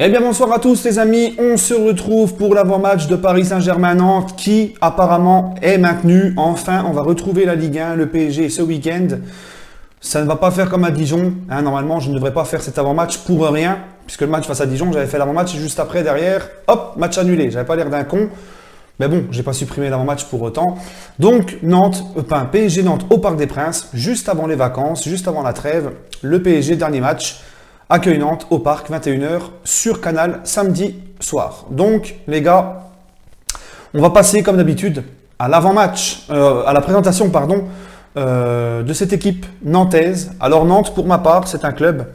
Eh bien bonsoir à tous les amis, on se retrouve pour l'avant-match de Paris Saint-Germain-Nantes qui apparemment est maintenu. Enfin, on va retrouver la Ligue 1, le PSG ce week-end. Ça ne va pas faire comme à Dijon, hein. Normalement je ne devrais pas faire cet avant-match pour rien, puisque le match face à Dijon, j'avais fait l'avant-match et juste après derrière, hop, match annulé. J'avais pas l'air d'un con, mais bon, j'ai pas supprimé l'avant-match pour autant. Donc PSG Nantes au Parc des Princes, juste avant les vacances, juste avant la trêve, le PSG, dernier match. Accueille Nantes au parc, 21h, sur Canal, samedi soir. Donc, les gars, on va passer comme d'habitude à l'avant-match, à la présentation, pardon, de cette équipe nantaise. Alors, Nantes, pour ma part, c'est un club,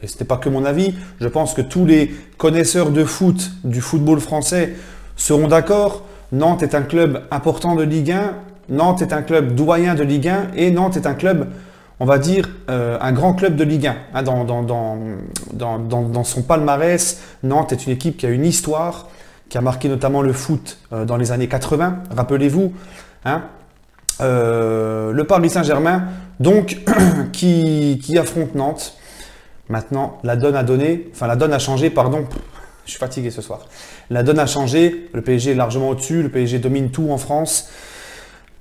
et ce n'est pas que mon avis, je pense que tous les connaisseurs de foot, du football français, seront d'accord. Nantes est un club important de Ligue 1, Nantes est un club doyen de Ligue 1, et Nantes est un club, on va dire, un grand club de Ligue 1. Hein, dans son palmarès, Nantes est une équipe qui a une histoire, qui a marqué notamment le foot dans les années 80, rappelez-vous. Hein, le Paris Saint-Germain, donc, qui affronte Nantes. Maintenant, la donne a changé, pardon. Je suis fatigué ce soir. La donne a changé, le PSG est largement au-dessus, le PSG domine tout en France.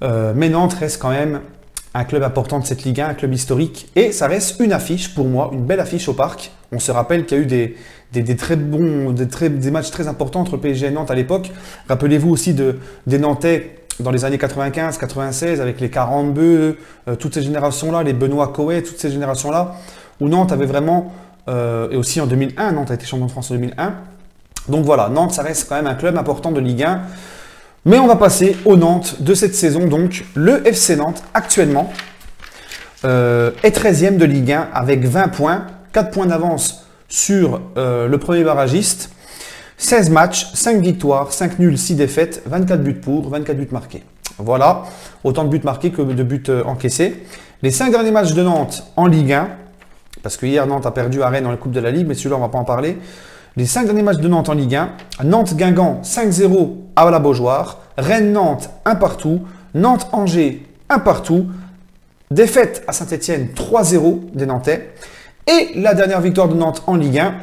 Mais Nantes reste quand même un club important de cette Ligue 1, un club historique. Et ça reste une affiche pour moi, une belle affiche au parc. On se rappelle qu'il y a eu des matchs très importants entre PSG et Nantes à l'époque. Rappelez-vous aussi des Nantais dans les années 95-96 avec les 40 bœufs, toutes ces générations-là, les Benoît Coët, toutes ces générations-là, où Nantes avait vraiment, et aussi en 2001, Nantes a été champion de France en 2001. Donc voilà, Nantes, ça reste quand même un club important de Ligue 1. Mais on va passer aux Nantes de cette saison. Donc, le FC Nantes, actuellement, est 13e de Ligue 1 avec 20 points, 4 points d'avance sur le premier barragiste, 16 matchs, 5 victoires, 5 nuls, 6 défaites, 24 buts pour, 24 buts marqués. Voilà, autant de buts marqués que de buts encaissés. Les 5 derniers matchs de Nantes en Ligue 1, parce que hier Nantes a perdu à Rennes dans la Coupe de la Ligue, mais celui-là on ne va pas en parler. Les 5 derniers matchs de Nantes en Ligue 1, Nantes-Guingamp 5-0 à la Beaujoire, Rennes-Nantes 1 partout, Nantes-Angers 1 partout, défaite à Saint-Etienne 3-0 des Nantais. Et la dernière victoire de Nantes en Ligue 1,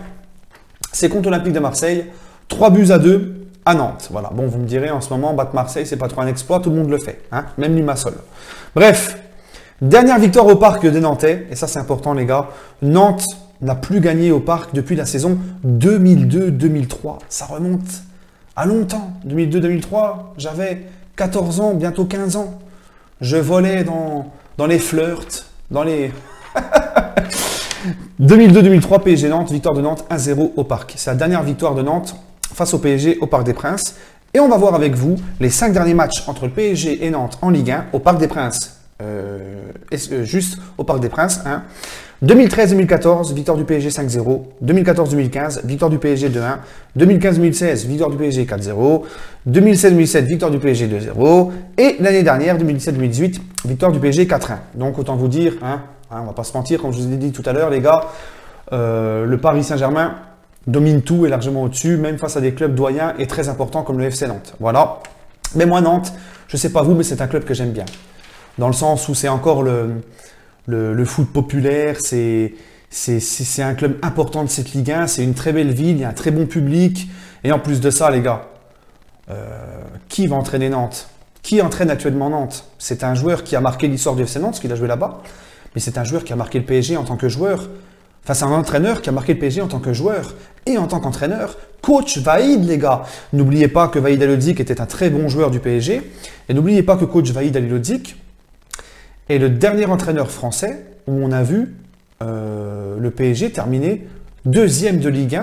c'est contre l'Olympique de Marseille, 3-2 à Nantes. Voilà, bon, vous me direz, en ce moment, battre Marseille, c'est pas trop un exploit, tout le monde le fait, hein, même Limassol. Bref, dernière victoire au parc des Nantais, et ça c'est important les gars, Nantes n'a plus gagné au parc depuis la saison 2002-2003. Ça remonte à longtemps. 2002-2003, j'avais 14 ans, bientôt 15 ans. Je volais dans les flirts, dans les... 2002-2003, PSG Nantes, victoire de Nantes 1-0 au parc. C'est la dernière victoire de Nantes face au PSG au Parc des Princes. Et on va voir avec vous les 5 derniers matchs entre le PSG et Nantes en Ligue 1 au Parc des Princes. Juste au Parc des Princes, hein. 2013-2014, victoire du PSG 5-0. 2014-2015, victoire du PSG 2-1. 2015-2016, victoire du PSG 4-0. 2016-2017, victoire du PSG 2-0. Et l'année dernière, 2017-2018, victoire du PSG 4-1. Donc autant vous dire, hein, on va pas se mentir, comme je vous ai dit tout à l'heure les gars, le Paris Saint-Germain domine tout, est largement au-dessus, même face à des clubs doyens et très importants comme le FC Nantes. Voilà. Mais moi Nantes, je sais pas vous, mais c'est un club que j'aime bien. Dans le sens où c'est encore le foot populaire, c'est un club important de cette Ligue 1, c'est une très belle ville, il y a un très bon public. Et en plus de ça, les gars, qui va entraîner Nantes? Qui entraîne actuellement Nantes? C'est un joueur qui a marqué l'histoire du FC Nantes, parce qu'il a joué là-bas, mais c'est un joueur qui a marqué le PSG en tant que joueur. Enfin, c'est un entraîneur qui a marqué le PSG en tant que joueur et en tant qu'entraîneur. Coach Vahid, les gars. N'oubliez pas que Vahid Halilhodžić était un très bon joueur du PSG. Et n'oubliez pas que coach Vahid Halilhodžić est le dernier entraîneur français où on a vu le PSG terminer 2e de Ligue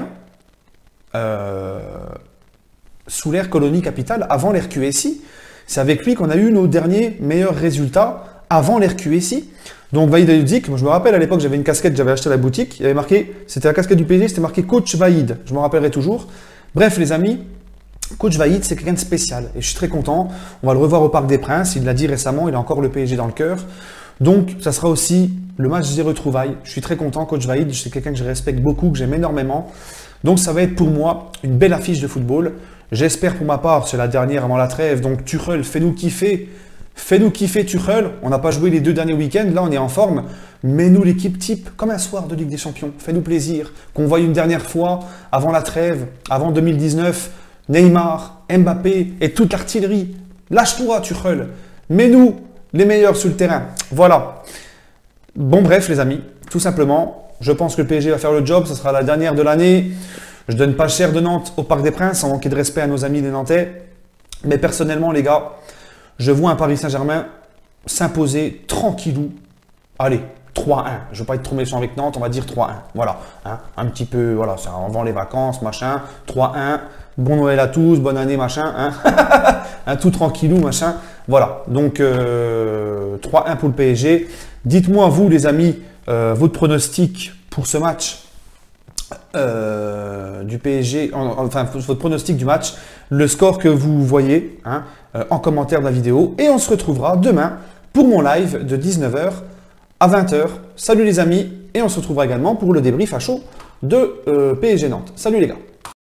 1 sous l'ère Colonie Capitale, avant l'ère QSI. C'est avec lui qu'on a eu nos derniers meilleurs résultats avant l'ère QSI. Donc Vahid Halilhodžić, moi je me rappelle à l'époque, j'avais une casquette que j'avais achetée à la boutique, il y avait marqué, c'était la casquette du PSG, c'était marqué coach Vahid, je me rappellerai toujours. Bref les amis, coach Vahid, c'est quelqu'un de spécial et je suis très content. On va le revoir au Parc des Princes, il l'a dit récemment, il a encore le PSG dans le cœur. Donc, ça sera aussi le match des retrouvailles. Je suis très content, coach Vahid, c'est quelqu'un que je respecte beaucoup, que j'aime énormément. Donc, ça va être pour moi une belle affiche de football. J'espère pour ma part, c'est la dernière avant la trêve, donc Tuchel, fais-nous kiffer. Fais-nous kiffer Tuchel. On n'a pas joué les 2 derniers week-ends. Là, on est en forme. Mets-nous l'équipe type, comme un soir de Ligue des Champions. Fais-nous plaisir. Qu'on voie une dernière fois, avant la trêve, avant 2019, Neymar, Mbappé et toute l'artillerie. Lâche-toi, Tuchel. Mets-nous les meilleurs sur le terrain. Voilà. Bon, bref, les amis, tout simplement, je pense que le PSG va faire le job. Ce sera la dernière de l'année. Je donne pas cher de Nantes au Parc des Princes, sans manquer de respect à nos amis les Nantais. Mais personnellement, les gars, je vois un Paris Saint-Germain s'imposer tranquillou. Allez, 3-1. Je ne veux pas être trop méchant avec Nantes, on va dire 3-1. Voilà, hein, un petit peu, voilà, c'est avant les vacances, machin. 3-1. Bon Noël à tous, bonne année, machin. Hein. Un tout tranquillou, machin. Voilà, donc 3-1 pour le PSG. Dites-moi, vous, les amis, votre pronostic pour ce match du PSG, enfin votre pronostic du match, le score que vous voyez hein, en commentaire de la vidéo. Et on se retrouvera demain pour mon live de 19h à 20h. Salut les amis, et on se retrouvera également pour le débrief à chaud de PSG Nantes. Salut les gars.